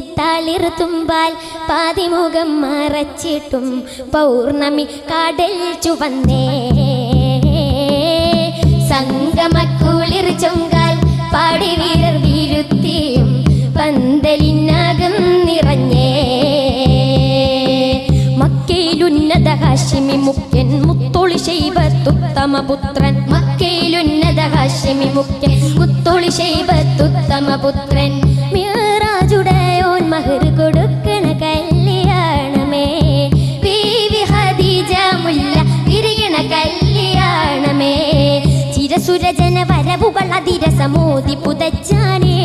പങ്കജത്താളിർത്തുമ്പാൽ പാതിമുഖം മറച്ചിട്ടും പൗർണമി കാടൽ ചുവന്നേ സംഗമക്കുളിർ ചൊങ്കാൽ പാടി വീരർ വീരുത്തിയും പന്തലിനകം നിറഞ്ഞേ മക്കയിലുന്നത ഹാഷിമി മുഖ്യൻ മുത്തൊളി ശൈബത്തുത്തമപുത്രൻ മക്കയിലുന്നത ഹാഷിമി മുഖ്യൻ മുത്തൊളി ശൈബത്തുത്തമപുത്രൻ മിഅ്റാജുടയോൻ മഹർ കൊടുക്കണ കല്യാണമേ ബീവി ഖദീജ മുല്ല വിരിയണ കല്യാണമേ ചിരസുരജന വരവുകൾ അതിരസമോദി പുതച്ചാനേ